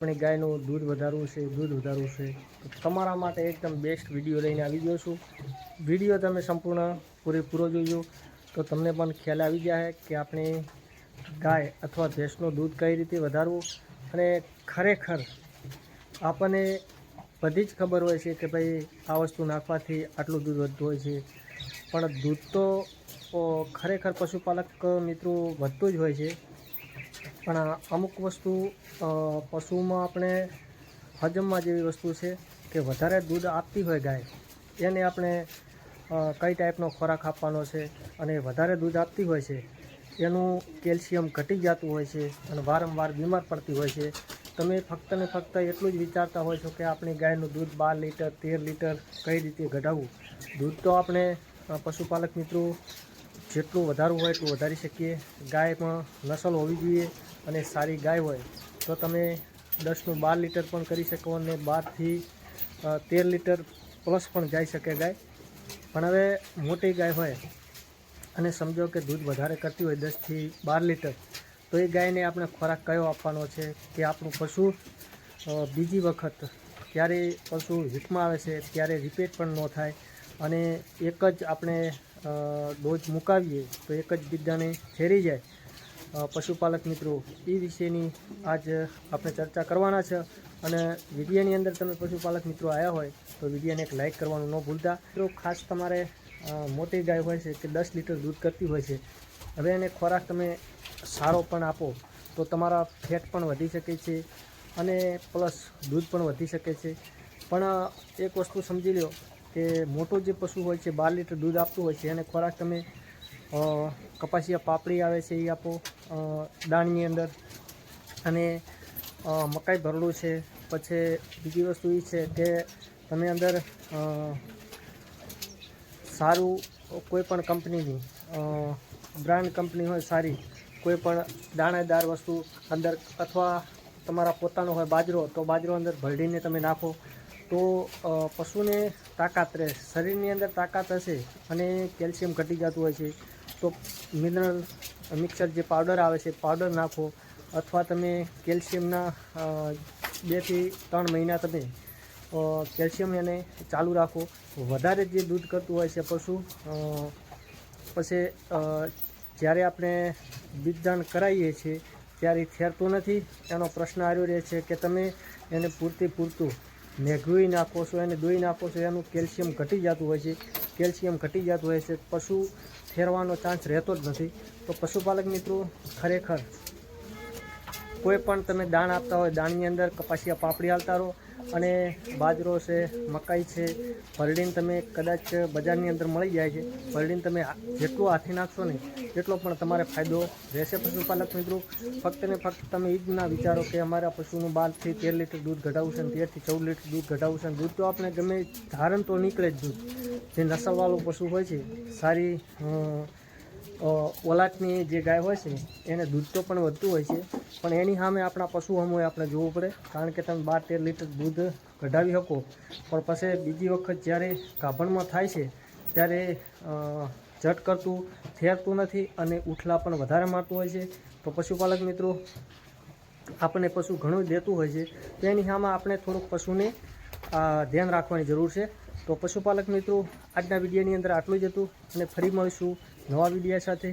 આપણી ગાયનું દૂધ વધારવું છે તો તમારા માટે એકદમ બેસ્ટ વિડીયો લઈને આવી ગયો છું। વિડીયો તમે સંપૂર્ણ પૂરેપૂરો જોજો તો તમને પણ ખ્યાલ આવી જાય કે આપણી ગાય અથવા ભેંસનું દૂધ કઈ રીતે વધારવું। અને ખરેખર આપણને બધી જ ખબર હોય છે કે ભાઈ આ વસ્તુ નાખવાથી આટલું દૂધ વધતું હોય છે, પણ દૂધ તો ખરેખર પશુપાલક મિત્રો વધતું જ હોય છે। પણ અમુક વસ્તુ પશુમાં આપણે હજમમાં જેવી વસ્તુ છે કે વધારે દૂધ આપતી હોય ગાય એને આપણે કઈ ટાઈપનો ખોરાક આપવાનો છે, અને વધારે દૂધ આપતી હોય છે એનું કેલ્શિયમ ઘટી જતું હોય છે અને વારંવાર બીમાર પડતી હોય છે। તમે ફક્ત ને ફક્ત એટલું જ વિચારતા હોય છો કે આપણી ગાયનું દૂધ 12 લીટર 13 લીટર કઈ રીતે ઘટાડવું। દૂધ તો આપણે પશુપાલક મિત્રો જેટલું વધારવું હોય એટલું વધારી શકીએ। ગાયમાં નસલ હોવી જોઈએ અને સારી ગાય હોય તો તમે 10નું 12 લીટર પણ કરી શકો અને 12 થી 13 લીટર પ્લસ પણ જઈ શકે ગાય। પણ હવે મોટી ગાય હોય અને સમજો કે દૂધ વધારે કરતી હોય 10 થી 12 લીટર, તો એ ગાયને આપણે ખોરાક કયો આપવાનો છે કે આપણું પશુ બીજી વખત ત્યારે પશુ હિટમાં આવે છે ત્યારે રિપીટ પણ ન થાય અને એક જ આપણે ડોઝ મુકાવીએ તો એક જ બીજાને ફેરી જાય। પશુપાલક મિત્રો એ વિશેની આજ આપણે ચર્ચા કરવાના છે અને વિડીયોની અંદર તમે પશુપાલક મિત્રો આવ્યા હોય તો વિડીયોને એક લાઇક કરવાનું ન ભૂલતા। મિત્રો ખાસ તમારે મોટી ગાય હોય છે કે 10 લીટર દૂધ કરતી હોય છે, હવે એને ખોરાક તમે સારો પણ આપો તો તમારા ફેટ પણ વધી શકે છે અને પ્લસ દૂધ પણ વધી શકે છે। પણ એક વસ્તુ સમજી લો કે મોટું જે પશુ હોય છે 12 લીટર દૂધ આપતું હોય છે એને ખોરાક તમે કપાસિયા પાપડી આવે છે એ આપો દાણની અંદર, અને મકાઈ ભરડું છે। પછી બીજી વસ્તુ એ છે કે તમે અંદર સારું કોઈ પણ કંપનીની બ્રાન્ડ કંપની હોય સારી કોઈ પણ દાણેદાર વસ્તુ અંદર, અથવા તમારા પોતાનો હોય બાજરો તો બાજરો અંદર ભરડીને તમે નાખો તો પશુને તાકાત રહે। શરીરની અંદર તાકાત હશે અને કેલ્શિયમ ઘટી જતું હોય છે તો મિનરલ મિક્સર જે પાવડર આવે છે પાવડર નાખો, અથવા તમે કેલ્શિયમના 2 થી 3 મહિના તમે કેલ્શિયમ એને ચાલુ રાખો। વધારે જે દૂધ કરતું હોય છે પશુ પછી જ્યારે આપણે બીજદાન કરાવીએ છીએ ત્યારે થેરતું નથી, એનો પ્રશ્ન આવ્યો રહે છે કે તમે એને પૂરતું મેઘવી નાખો છો, એને દોઈ નાખો છો, એનું કેલ્શિયમ ઘટી જતું હોય છે। કેલ્શિયમ ઘટી જતું હોય છે પશુ થેરવાનો ચાન્સ રહેતો જ નથી। તો પશુપાલક મિત્રો ખરેખર કોઈ પણ તમે દાણ આપતા હોય દાણની અંદર કપાસિયા પાપડી આલતા રહો, અને બાજરો છે મકાઈ છે ભરડીને તમે કદાચ બજારની અંદર મળી જાય છે, ભરડીને તમે જેટલું હાથી નાખશો ને એટલો પણ તમારે ફાયદો રહેશે। પશુપાલક મિત્રો ફક્ત ને ફક્ત તમે એ જ ના વિચારો કે અમારા પશુનું 12 થી 13 લીટર દૂધ ઘટાડવું છે, 13 થી 14 લીટર દૂધ ઘટાડવું છે। દૂધ તો આપણે ગમે ધારણ તો નીકળે જ દૂધ, જે નસલવાળું પશુ હોય છે સારી ઓલાટની જે ગાય હોય છે એને દૂધ તો પણ વધતું હોય છે, પણ એની સામે આપણા પશુ સામે આપણે જોવું પડે। કારણ કે તમે 12-13 લીટર દૂધ કઢાવી શકો પણ પછી બીજી વખત જ્યારે ગાભણમાં થાય છે ત્યારે જટ કરતું થેરતું નથી અને ઉઠલા પણ વધારે મારતું હોય છે। તો પશુપાલક મિત્રો આપણને પશુ ઘણું દેતું હોય છે તો એની સામે આપણે થોડુંક પશુને ધ્યાન રાખવાની જરૂર છે। તો પશુપાલક મિત્રો આજના વિડીયોની અંદર આટલું જ હતું અને ફરી મળીશું નવા વિડીયો સાથે।